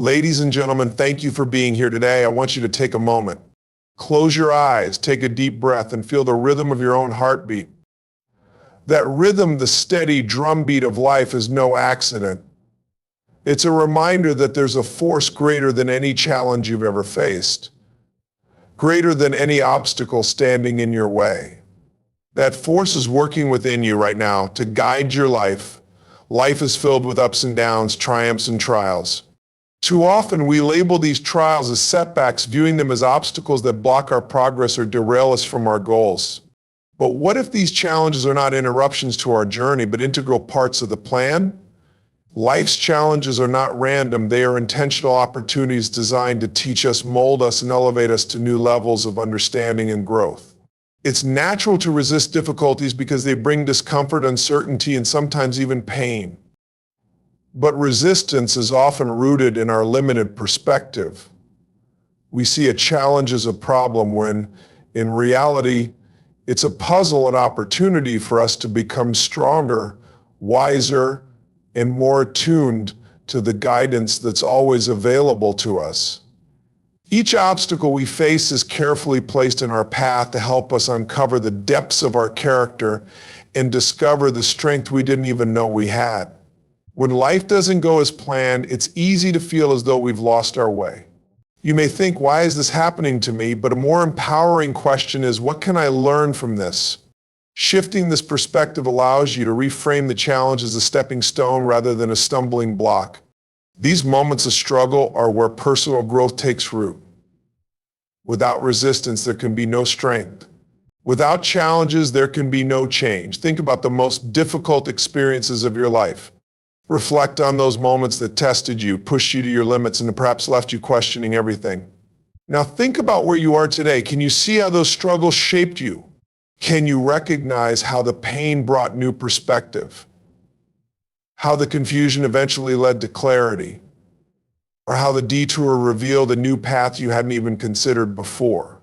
Ladies and gentlemen, thank you for being here today. I want you to take a moment. Close your eyes, take a deep breath, and feel the rhythm of your own heartbeat. That rhythm, the steady drumbeat of life, is no accident. It's a reminder that there's a force greater than any challenge you've ever faced, greater than any obstacle standing in your way. That force is working within you right now to guide your life. Life is filled with ups and downs, triumphs and trials. Too often we label these trials as setbacks, viewing them as obstacles that block our progress or derail us from our goals. But what if these challenges are not interruptions to our journey, but integral parts of the plan? Life's challenges are not random. They are intentional opportunities designed to teach us, mold us, and elevate us to new levels of understanding and growth. It's natural to resist difficulties because they bring discomfort, uncertainty, and sometimes even pain. But resistance is often rooted in our limited perspective. We see a challenge as a problem when, in reality, it's a puzzle, an opportunity for us to become stronger, wiser, and more attuned to the guidance that's always available to us. Each obstacle we face is carefully placed in our path to help us uncover the depths of our character and discover the strength we didn't even know we had. When life doesn't go as planned, it's easy to feel as though we've lost our way. You may think, why is this happening to me? But a more empowering question is, what can I learn from this? Shifting this perspective allows you to reframe the challenge as a stepping stone rather than a stumbling block. These moments of struggle are where personal growth takes root. Without resistance, there can be no strength. Without challenges, there can be no change. Think about the most difficult experiences of your life. Reflect on those moments that tested you, pushed you to your limits, and perhaps left you questioning everything. Now think about where you are today. Can you see how those struggles shaped you? Can you recognize how the pain brought new perspective? How the confusion eventually led to clarity? Or how the detour revealed a new path you hadn't even considered before?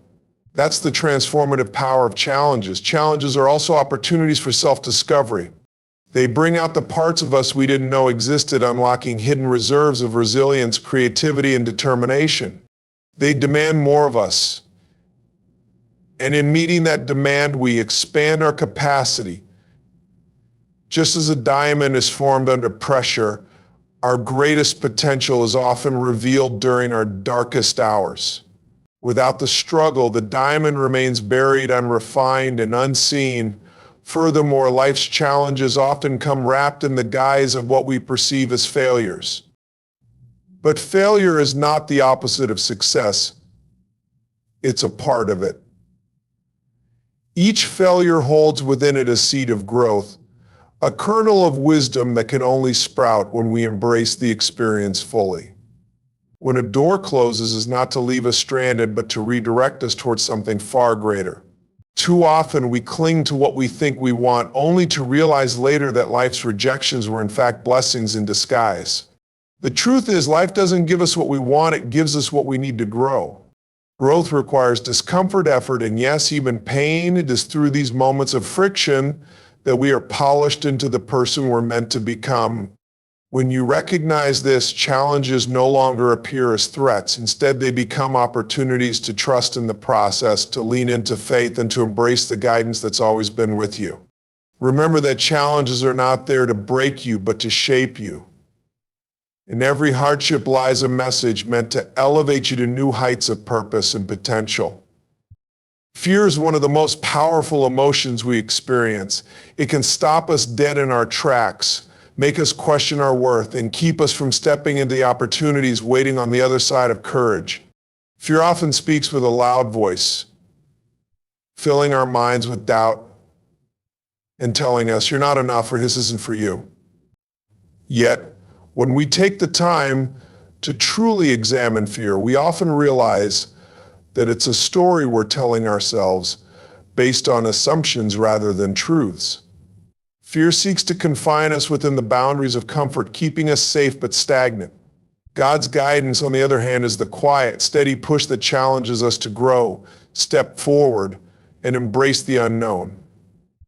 That's the transformative power of challenges. Challenges are also opportunities for self-discovery. They bring out the parts of us we didn't know existed, unlocking hidden reserves of resilience, creativity, and determination. They demand more of us. And in meeting that demand, we expand our capacity. Just as a diamond is formed under pressure, our greatest potential is often revealed during our darkest hours. Without the struggle, the diamond remains buried, unrefined, and unseen. Furthermore, life's challenges often come wrapped in the guise of what we perceive as failures. But failure is not the opposite of success. It's a part of it. Each failure holds within it a seed of growth, a kernel of wisdom that can only sprout when we embrace the experience fully. When a door closes, it's not to leave us stranded, but to redirect us towards something far greater. Too often we cling to what we think we want, only to realize later that life's rejections were in fact blessings in disguise. The truth is, life doesn't give us what we want, it gives us what we need to grow. Growth requires discomfort, effort, and yes, even pain. It is through these moments of friction that we are polished into the person we're meant to become. When you recognize this, challenges no longer appear as threats. Instead, they become opportunities to trust in the process, to lean into faith, and to embrace the guidance that's always been with you. Remember that challenges are not there to break you, but to shape you. In every hardship lies a message meant to elevate you to new heights of purpose and potential. Fear is one of the most powerful emotions we experience. It can stop us dead in our tracks, make us question our worth, and keep us from stepping into the opportunities waiting on the other side of courage. Fear often speaks with a loud voice, filling our minds with doubt and telling us, you're not enough, or this isn't for you. Yet, when we take the time to truly examine fear, we often realize that it's a story we're telling ourselves based on assumptions rather than truths. Fear seeks to confine us within the boundaries of comfort, keeping us safe but stagnant. God's guidance, on the other hand, is the quiet, steady push that challenges us to grow, step forward, and embrace the unknown.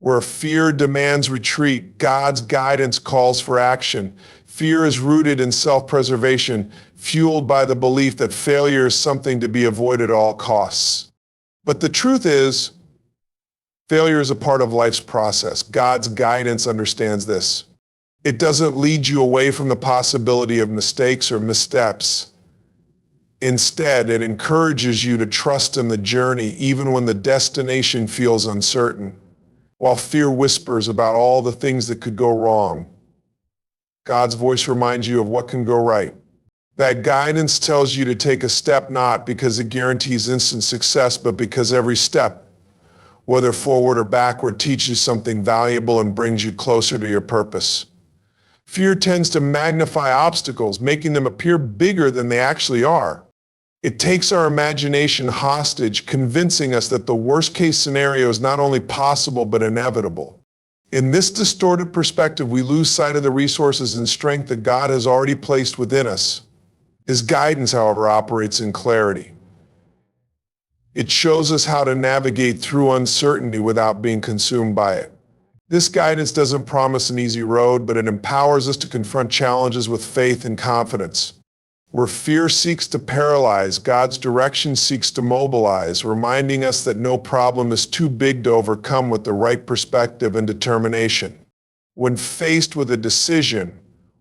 Where fear demands retreat, God's guidance calls for action. Fear is rooted in self-preservation, fueled by the belief that failure is something to be avoided at all costs. But the truth is, failure is a part of life's process. God's guidance understands this. It doesn't lead you away from the possibility of mistakes or missteps. Instead, it encourages you to trust in the journey even when the destination feels uncertain. While fear whispers about all the things that could go wrong, God's voice reminds you of what can go right. That guidance tells you to take a step not because it guarantees instant success, but because every step, whether forward or backward, teaches something valuable and brings you closer to your purpose. Fear tends to magnify obstacles, making them appear bigger than they actually are. It takes our imagination hostage, convincing us that the worst-case scenario is not only possible but inevitable. In this distorted perspective, we lose sight of the resources and strength that God has already placed within us. His guidance, however, operates in clarity. It shows us how to navigate through uncertainty without being consumed by it. This guidance doesn't promise an easy road, but it empowers us to confront challenges with faith and confidence. Where fear seeks to paralyze, God's direction seeks to mobilize, reminding us that no problem is too big to overcome with the right perspective and determination. When faced with a decision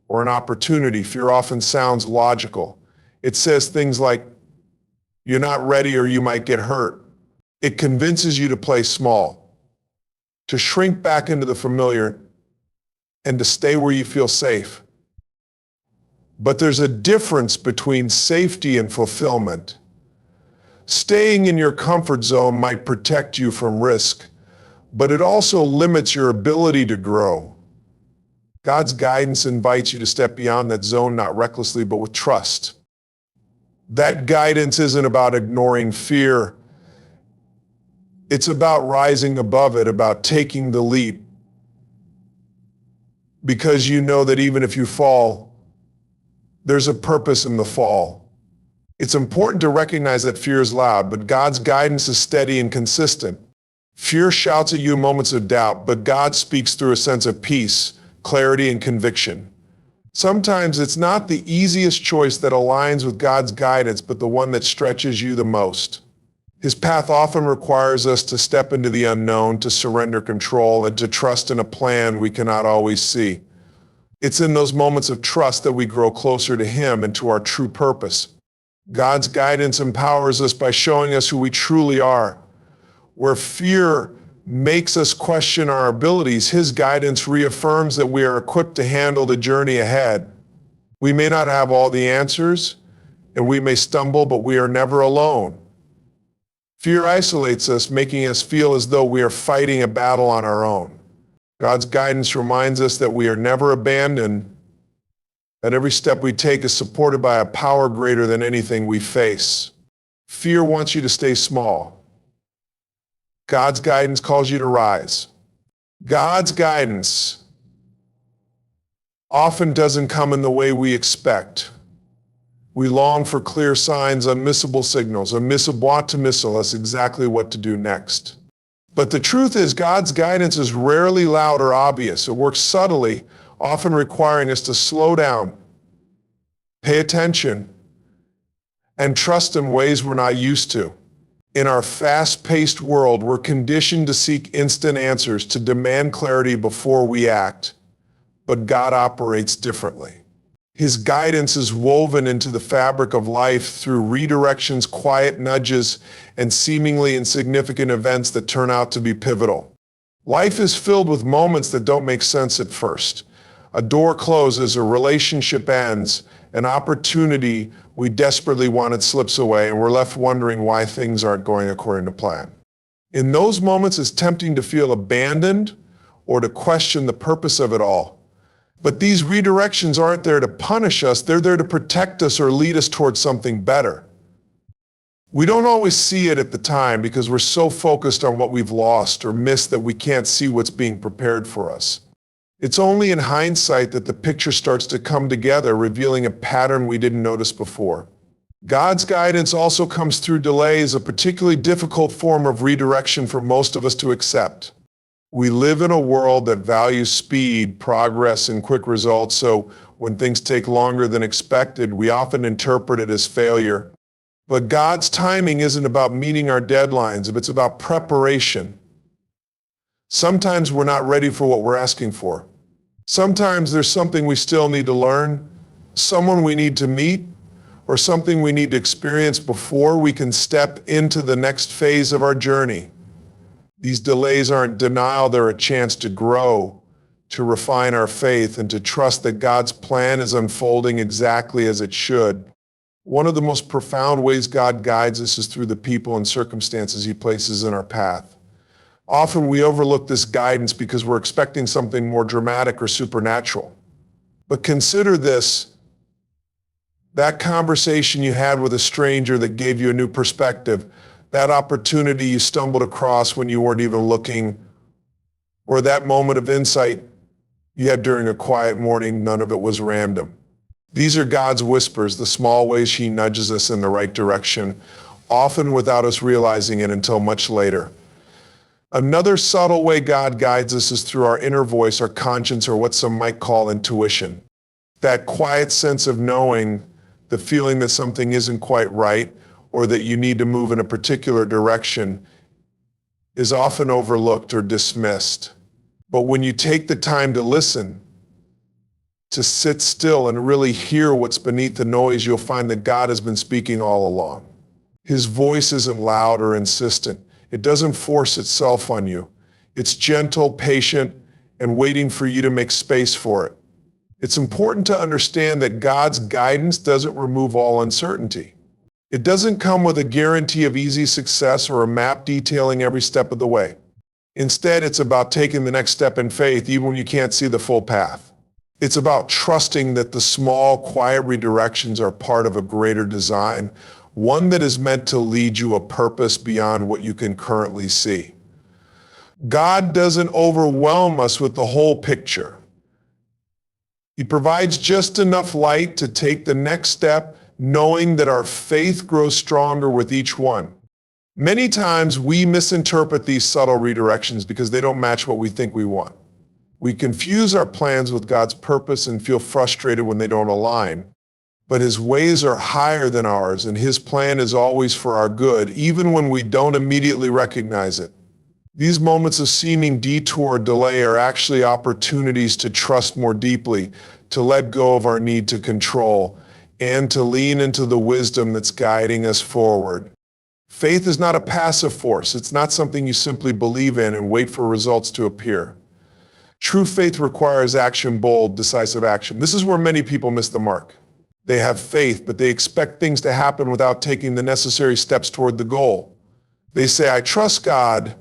or an opportunity, fear often sounds logical. It says things like, "You're not ready or you might get hurt." It convinces you to play small, to shrink back into the familiar, and to stay where you feel safe. But there's a difference between safety and fulfillment. Staying in your comfort zone might protect you from risk, but it also limits your ability to grow. God's guidance invites you to step beyond that zone, not recklessly, but with trust. That guidance isn't about ignoring fear. It's about rising above it, about taking the leap. Because you know that even if you fall, there's a purpose in the fall. It's important to recognize that fear is loud, but God's guidance is steady and consistent. Fear shouts at you in moments of doubt, but God speaks through a sense of peace, clarity, and conviction. Sometimes it's not the easiest choice that aligns with God's guidance, but the one that stretches you the most. His path often requires us to step into the unknown, to surrender control, and to trust in a plan we cannot always see. It's in those moments of trust that we grow closer to Him and to our true purpose. God's guidance empowers us by showing us who we truly are. Where fear makes us question our abilities, His guidance reaffirms that we are equipped to handle the journey ahead. We may not have all the answers, and we may stumble, but we are never alone. Fear isolates us, making us feel as though we are fighting a battle on our own. God's guidance reminds us that we are never abandoned, that every step we take is supported by a power greater than anything we face. Fear wants you to stay small. God's guidance calls you to rise. God's guidance often doesn't come in the way we expect. We long for clear signs, unmissable signals, a boîte to missile us exactly what to do next. But the truth is, God's guidance is rarely loud or obvious. It works subtly, often requiring us to slow down, pay attention, and trust in ways we're not used to. In our fast-paced world, we're conditioned to seek instant answers, to demand clarity before we act. But God operates differently. His guidance is woven into the fabric of life through redirections, quiet nudges, and seemingly insignificant events that turn out to be pivotal. Life is filled with moments that don't make sense at first. A door closes, a relationship ends, an opportunity we desperately wanted slips away, and we're left wondering why things aren't going according to plan. In those moments, it's tempting to feel abandoned or to question the purpose of it all. But these redirections aren't there to punish us, they're there to protect us or lead us towards something better. We don't always see it at the time because we're so focused on what we've lost or missed that we can't see what's being prepared for us. It's only in hindsight that the picture starts to come together, revealing a pattern we didn't notice before. God's guidance also comes through delays, a particularly difficult form of redirection for most of us to accept. We live in a world that values speed, progress, and quick results, so when things take longer than expected, we often interpret it as failure. But God's timing isn't about meeting our deadlines, it's about preparation. Sometimes we're not ready for what we're asking for. Sometimes there's something we still need to learn, someone we need to meet, or something we need to experience before we can step into the next phase of our journey. These delays aren't denial, they're a chance to grow, to refine our faith, and to trust that God's plan is unfolding exactly as it should. One of the most profound ways God guides us is through the people and circumstances He places in our path. Often we overlook this guidance because we're expecting something more dramatic or supernatural. But consider this: that conversation you had with a stranger that gave you a new perspective, that opportunity you stumbled across when you weren't even looking, or that moment of insight you had during a quiet morning, none of it was random. These are God's whispers, the small ways He nudges us in the right direction, often without us realizing it until much later. Another subtle way God guides us is through our inner voice, our conscience, or what some might call intuition. That quiet sense of knowing, the feeling that something isn't quite right, or that you need to move in a particular direction, is often overlooked or dismissed. But when you take the time to listen, to sit still and really hear what's beneath the noise, you'll find that God has been speaking all along. His voice isn't loud or insistent. It doesn't force itself on you. It's gentle, patient, and waiting for you to make space for it. It's important to understand that God's guidance doesn't remove all uncertainty. It doesn't come with a guarantee of easy success or a map detailing every step of the way. Instead, it's about taking the next step in faith even when you can't see the full path. It's about trusting that the small, quiet redirections are part of a greater design, one that is meant to lead you a purpose beyond what you can currently see. God doesn't overwhelm us with the whole picture. He provides just enough light to take the next step, knowing that our faith grows stronger with each one. Many times we misinterpret these subtle redirections because they don't match what we think we want. We confuse our plans with God's purpose and feel frustrated when they don't align. But His ways are higher than ours, and His plan is always for our good, even when we don't immediately recognize it. These moments of seeming detour or delay are actually opportunities to trust more deeply, to let go of our need to control, and to lean into the wisdom that's guiding us forward. Faith is not a passive force. It's not something you simply believe in and wait for results to appear. True faith requires action, bold, decisive action. This is where many people miss the mark. They have faith, but they expect things to happen without taking the necessary steps toward the goal. They say, "I trust God,"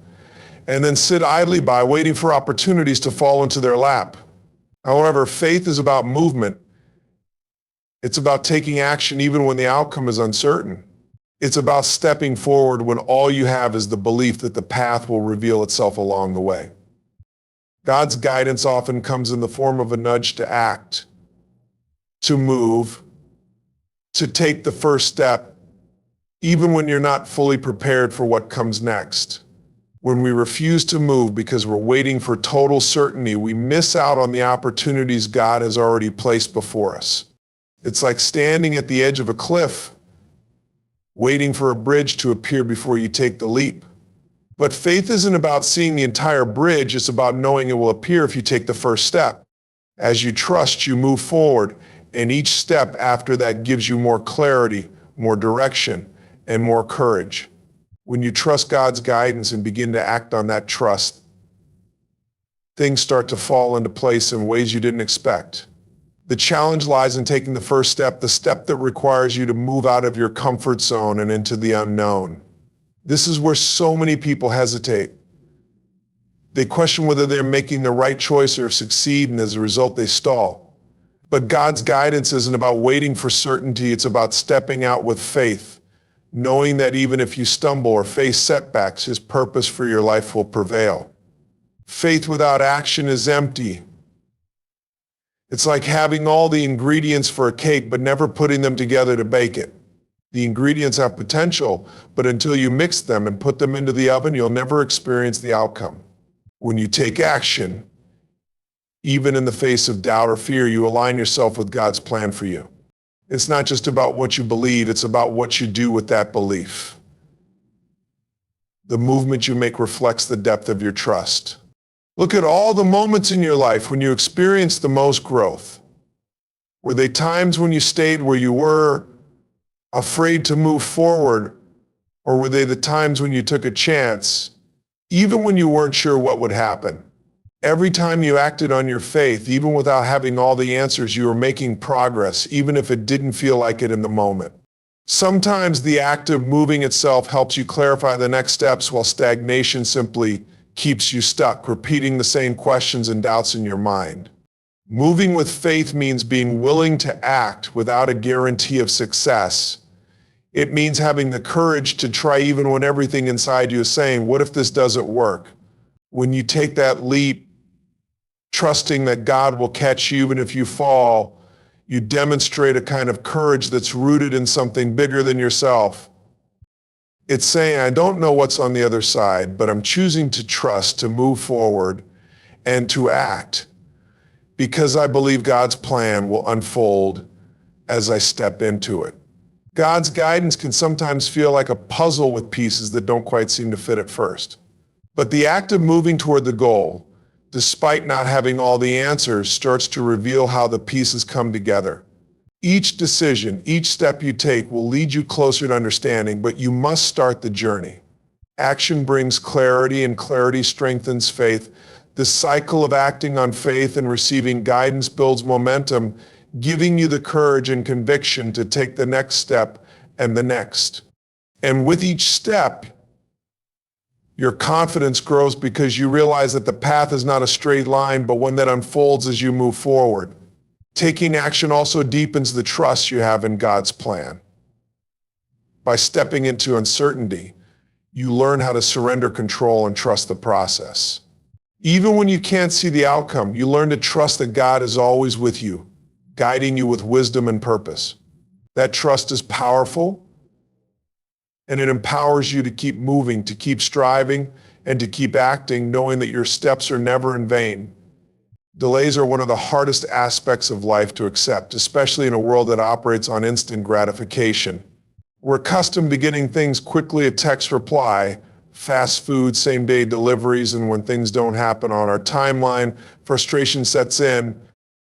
and then sit idly by waiting for opportunities to fall into their lap. However, faith is about movement. It's about taking action even when the outcome is uncertain. It's about stepping forward when all you have is the belief that the path will reveal itself along the way. God's guidance often comes in the form of a nudge to act, to move, to take the first step, even when you're not fully prepared for what comes next. When we refuse to move because we're waiting for total certainty, we miss out on the opportunities God has already placed before us. It's like standing at the edge of a cliff, waiting for a bridge to appear before you take the leap. But faith isn't about seeing the entire bridge, it's about knowing it will appear if you take the first step. As you trust, you move forward, and each step after that gives you more clarity, more direction, and more courage. When you trust God's guidance and begin to act on that trust, things start to fall into place in ways you didn't expect. The challenge lies in taking the first step, the step that requires you to move out of your comfort zone and into the unknown. This is where so many people hesitate. They question whether they're making the right choice or succeed, and as a result, they stall. But God's guidance isn't about waiting for certainty, it's about stepping out with faith, knowing that even if you stumble or face setbacks, His purpose for your life will prevail. Faith without action is empty. It's like having all the ingredients for a cake but never putting them together to bake it. The ingredients have potential, but until you mix them and put them into the oven, you'll never experience the outcome. When you take action, even in the face of doubt or fear, you align yourself with God's plan for you. It's not just about what you believe, it's about what you do with that belief. The movement you make reflects the depth of your trust. Look at all the moments in your life when you experienced the most growth. Were they times when you stayed where you were, afraid to move forward, or were they the times when you took a chance, even when you weren't sure what would happen? Every time you acted on your faith, even without having all the answers, you were making progress, even if it didn't feel like it in the moment. Sometimes the act of moving itself helps you clarify the next steps, while stagnation simply keeps you stuck, repeating the same questions and doubts in your mind. Moving with faith means being willing to act without a guarantee of success. It means having the courage to try even when everything inside you is saying, what if this doesn't work? When you take that leap, trusting that God will catch you even if you fall, you demonstrate a kind of courage that's rooted in something bigger than yourself. It's saying, I don't know what's on the other side, but I'm choosing to trust, to move forward, and to act, because I believe God's plan will unfold as I step into it. God's guidance can sometimes feel like a puzzle with pieces that don't quite seem to fit at first. But the act of moving toward the goal, despite not having all the answers, starts to reveal how the pieces come together. Each decision, each step you take will lead you closer to understanding, but you must start the journey. Action brings clarity, and clarity strengthens faith. The cycle of acting on faith and receiving guidance builds momentum, giving you the courage and conviction to take the next step and the next. And with each step, your confidence grows because you realize that the path is not a straight line, but one that unfolds as you move forward. Taking action also deepens the trust you have in God's plan. By stepping into uncertainty, you learn how to surrender control and trust the process. Even when you can't see the outcome, you learn to trust that God is always with you, guiding you with wisdom and purpose. That trust is powerful, and it empowers you to keep moving, to keep striving, and to keep acting, knowing that your steps are never in vain. Delays are one of the hardest aspects of life to accept, especially in a world that operates on instant gratification. We're accustomed to getting things quickly, a text reply, fast food, same-day deliveries, and when things don't happen on our timeline, frustration sets in.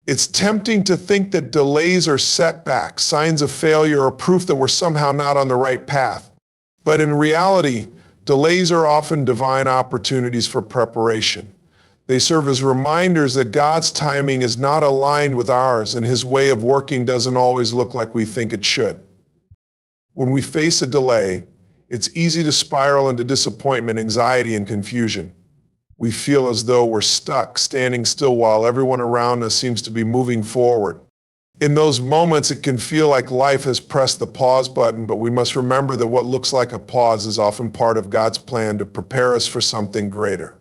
It's tempting to think that delays are setbacks, signs of failure, or proof that we're somehow not on the right path. But in reality, delays are often divine opportunities for preparation. They serve as reminders that God's timing is not aligned with ours, and His way of working doesn't always look like we think it should. When we face a delay, it's easy to spiral into disappointment, anxiety, and confusion. We feel as though we're stuck, standing still while everyone around us seems to be moving forward. In those moments, it can feel like life has pressed the pause button, but we must remember that what looks like a pause is often part of God's plan to prepare us for something greater.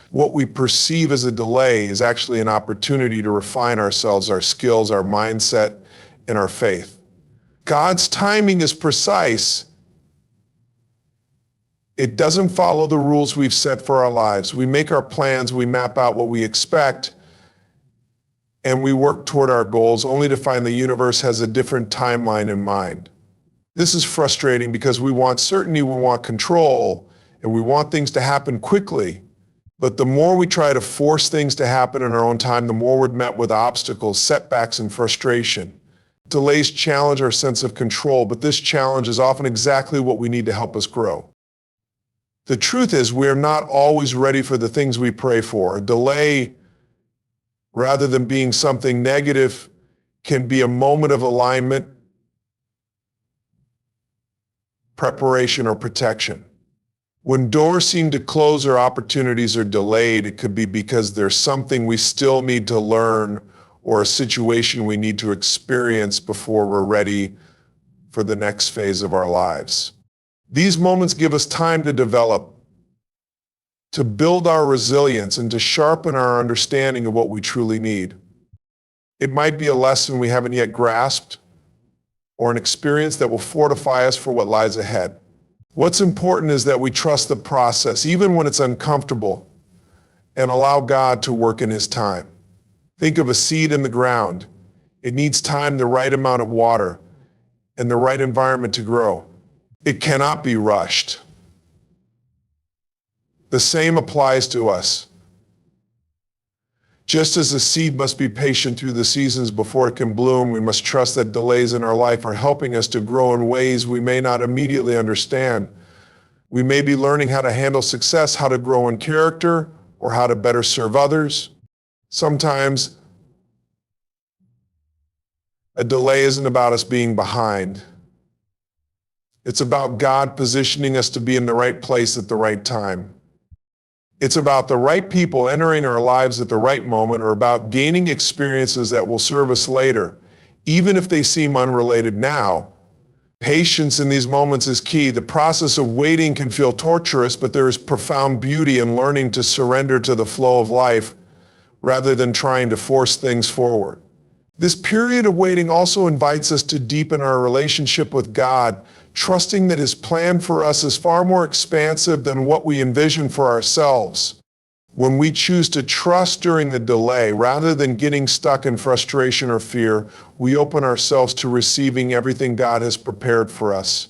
What we perceive as a delay is actually an opportunity to refine ourselves, our skills, our mindset, and our faith. God's timing is precise. It doesn't follow the rules we've set for our lives. We make our plans, we map out what we expect, and we work toward our goals only to find the universe has a different timeline in mind. This is frustrating because we want certainty, we want control, and we want things to happen quickly. But the more we try to force things to happen in our own time, the more we're met with obstacles, setbacks, and frustration. Delays challenge our sense of control, but this challenge is often exactly what we need to help us grow. The truth is, we are not always ready for the things we pray for. A delay, rather than being something negative, can be a moment of alignment, preparation, or protection. When doors seem to close or opportunities are delayed, it could be because there's something we still need to learn or a situation we need to experience before we're ready for the next phase of our lives. These moments give us time to develop, to build our resilience, and to sharpen our understanding of what we truly need. It might be a lesson we haven't yet grasped, or an experience that will fortify us for what lies ahead. What's important is that we trust the process, even when it's uncomfortable. and allow God to work in His time. Think of a seed in the ground. It needs time, the right amount of water, and the right environment to grow. It cannot be rushed. The same applies to us. Just as a seed must be patient through the seasons before it can bloom, we must trust that delays in our life are helping us to grow in ways we may not immediately understand. We may be learning how to handle success, how to grow in character, or how to better serve others. Sometimes a delay isn't about us being behind. It's about God positioning us to be in the right place at the right time. It's about the right people entering our lives at the right moment, or about gaining experiences that will serve us later, even if they seem unrelated now. Patience in these moments is key. The process of waiting can feel torturous, but there is profound beauty in learning to surrender to the flow of life rather than trying to force things forward. This period of waiting also invites us to deepen our relationship with God, trusting that His plan for us is far more expansive than what we envision for ourselves. When we choose to trust during the delay, rather than getting stuck in frustration or fear, we open ourselves to receiving everything God has prepared for us.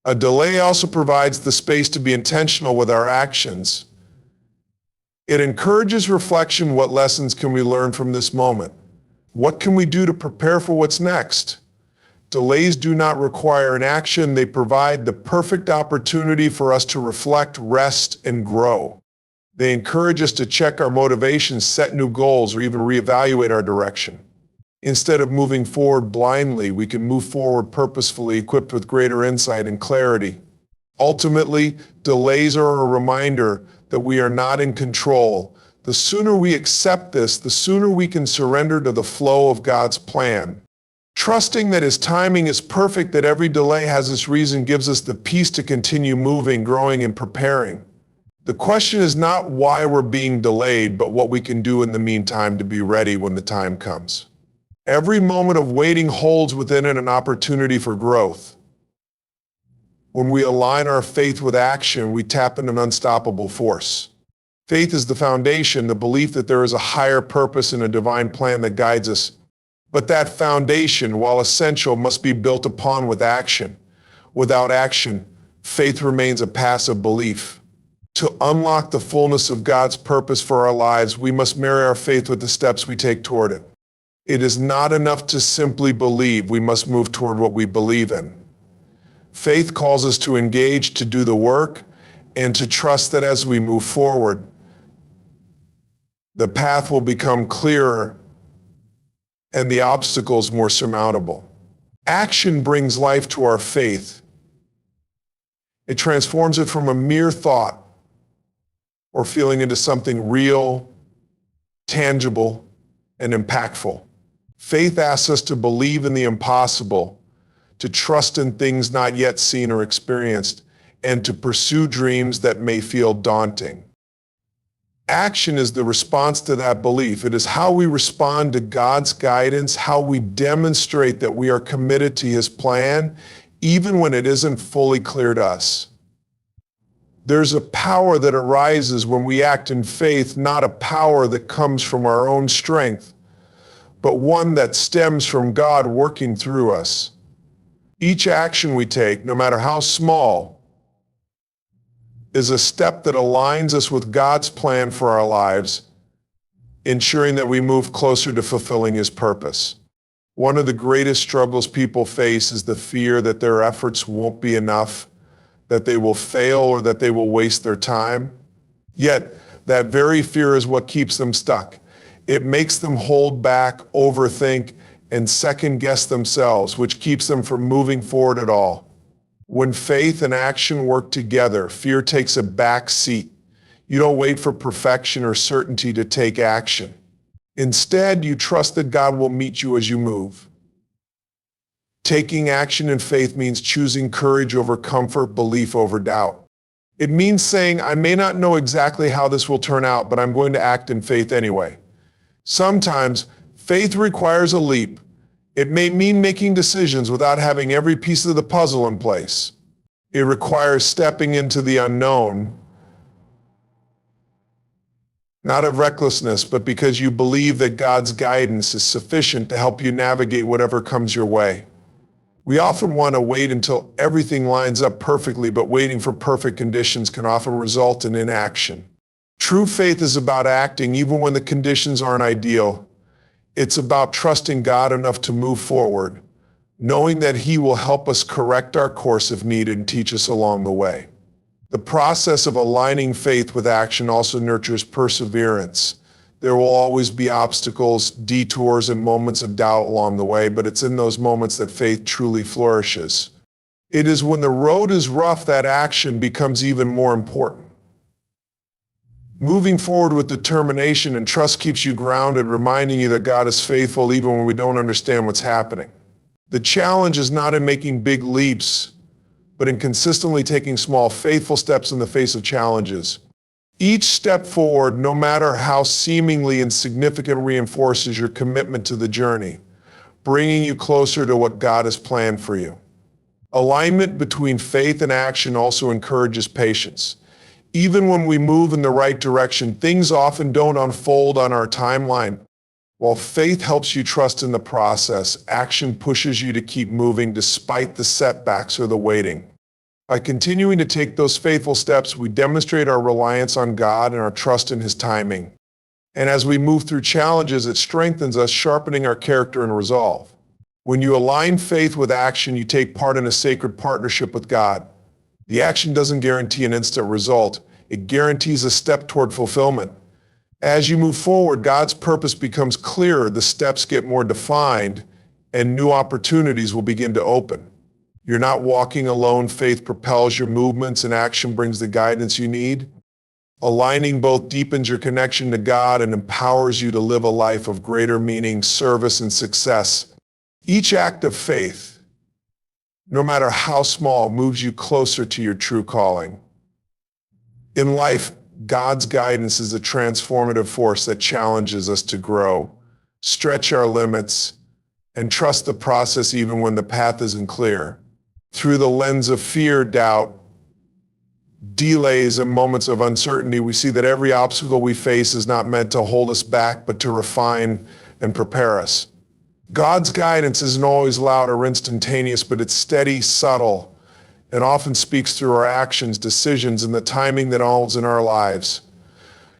A delay also provides the space to be intentional with our actions. It encourages reflection. What lessons can we learn from this moment? What can we do to prepare for what's next? Delays do not require an action. They provide the perfect opportunity for us to reflect, rest, and grow. They encourage us to check our motivations, set new goals, or even reevaluate our direction. Instead of moving forward blindly, we can move forward purposefully, equipped with greater insight and clarity. Ultimately, delays are a reminder that we are not in control. The sooner we accept this, the sooner we can surrender to the flow of God's plan. Trusting that His timing is perfect, that every delay has its reason, gives us the peace to continue moving, growing, and preparing. The question is not why we're being delayed, but what we can do in the meantime to be ready when the time comes. Every moment of waiting holds within it an opportunity for growth. When we align our faith with action, we tap into an unstoppable force. Faith is the foundation, the belief that there is a higher purpose and a divine plan that guides us. But that foundation, while essential, must be built upon with action. Without action, faith remains a passive belief. To unlock the fullness of God's purpose for our lives, we must marry our faith with the steps we take toward it. It is not enough to simply believe. We must move toward what we believe in. Faith calls us to engage, to do the work, and to trust that as we move forward, the path will become clearer and the obstacles more surmountable. Action brings life to our faith. It transforms it from a mere thought or feeling into something real, tangible, and impactful. Faith asks us to believe in the impossible, to trust in things not yet seen or experienced, and to pursue dreams that may feel daunting. Action is the response to that belief. It is how we respond to God's guidance, how we demonstrate that we are committed to His plan, even when it isn't fully clear to us. There's a power that arises when we act in faith, not a power that comes from our own strength, but one that stems from God working through us. Each action we take, no matter how small, is a step that aligns us with God's plan for our lives, ensuring that we move closer to fulfilling His purpose. One of the greatest struggles people face is the fear that their efforts won't be enough, that they will fail, or that they will waste their time. Yet, that very fear is what keeps them stuck. It makes them hold back, overthink, and second-guess themselves, which keeps them from moving forward at all. When faith and action work together, fear takes a back seat. You don't wait for perfection or certainty to take action. Instead, you trust that God will meet you as you move. Taking action in faith means choosing courage over comfort, belief over doubt. It means saying, I may not know exactly how this will turn out, but I'm going to act in faith anyway. Sometimes, faith requires a leap. It may mean making decisions without having every piece of the puzzle in place. It requires stepping into the unknown, not of recklessness, but because you believe that God's guidance is sufficient to help you navigate whatever comes your way. We often want to wait until everything lines up perfectly, but waiting for perfect conditions can often result in inaction. True faith is about acting even when the conditions aren't ideal. It's about trusting God enough to move forward, knowing that He will help us correct our course if needed and teach us along the way. The process of aligning faith with action also nurtures perseverance. There will always be obstacles, detours, and moments of doubt along the way, but it's in those moments that faith truly flourishes. It is when the road is rough that action becomes even more important. Moving forward with determination and trust keeps you grounded, reminding you that God is faithful even when we don't understand what's happening. The challenge is not in making big leaps, but in consistently taking small, faithful steps in the face of challenges. Each step forward, no matter how seemingly insignificant, reinforces your commitment to the journey, bringing you closer to what God has planned for you. Alignment between faith and action also encourages patience. Even when we move in the right direction, things often don't unfold on our timeline. While faith helps you trust in the process, action pushes you to keep moving despite the setbacks or the waiting. By continuing to take those faithful steps, we demonstrate our reliance on God and our trust in His timing. And as we move through challenges, it strengthens us, sharpening our character and resolve. When you align faith with action, you take part in a sacred partnership with God. The action doesn't guarantee an instant result. It guarantees a step toward fulfillment. As you move forward, God's purpose becomes clearer, the steps get more defined, and new opportunities will begin to open. You're not walking alone. Faith propels your movements, and action brings the guidance you need. Aligning both deepens your connection to God and empowers you to live a life of greater meaning, service, and success. Each act of faith, no matter how small, moves you closer to your true calling. In life, God's guidance is a transformative force that challenges us to grow, stretch our limits, and trust the process even when the path isn't clear. Through the lens of fear, doubt, delays, and moments of uncertainty, we see that every obstacle we face is not meant to hold us back, but to refine and prepare us. God's guidance isn't always loud or instantaneous, but it's steady, subtle, and often speaks through our actions, decisions, and the timing that unfolds in our lives.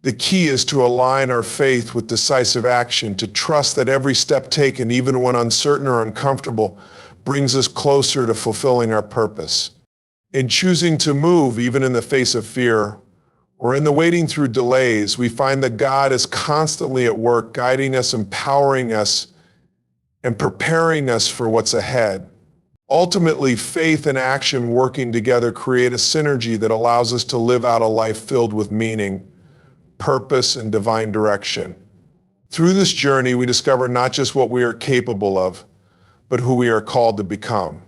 The key is to align our faith with decisive action, to trust that every step taken, even when uncertain or uncomfortable, brings us closer to fulfilling our purpose. In choosing to move, even in the face of fear, or in the waiting through delays, we find that God is constantly at work, guiding us, empowering us, and preparing us for what's ahead. Ultimately, faith and action working together create a synergy that allows us to live out a life filled with meaning, purpose, and divine direction. Through this journey, we discover not just what we are capable of, but who we are called to become.